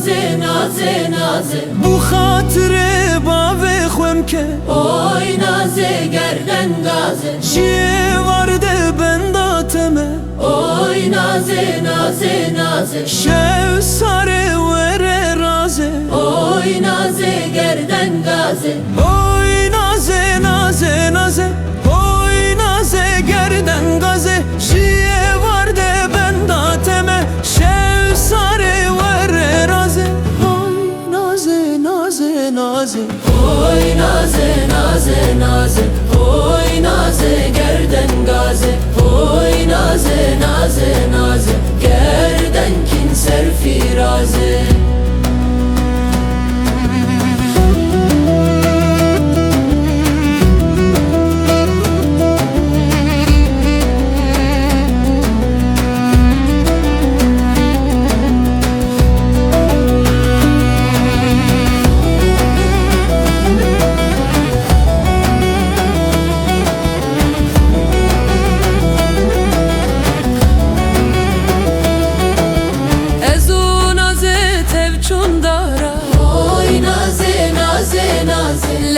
naze naze naze Bu hatire bave خویم که oy naze gerden gaze شیه ورده بنداتمه oy naze naze naze شو ساره وره رازه oy naze gerden gaze Oy naze naze naze Oy naze gerden gaze Şiye varde bendateme Şev sare vere raze Oy naze naze naze oy naze naze naze oy naze gerden gaze oy naze naze naze gerden kin serfiraze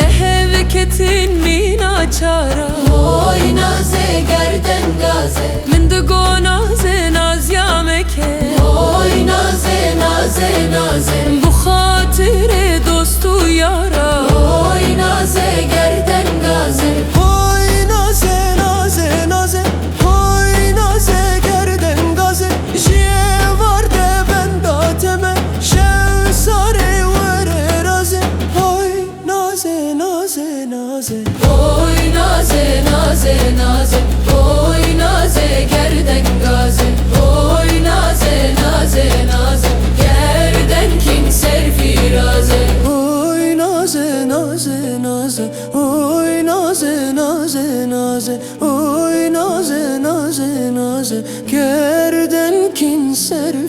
Leheveketin mina çara oy naze gerden gaze Min digo naze naz ya meke oy naze naze naze Bu hatire dostu yara oy naze gerden gaze Oy naze naze naze Oy naze gerden gaze Şiye varde bendateme Şev sare vere raze Oy naze naze naze oy naze naze naze oy naze gerden gaze oy naze naze naze gerden kin serfiraze Oy naze naze naze Oy naze naze naze Oy naze naze naze Gerden kin ser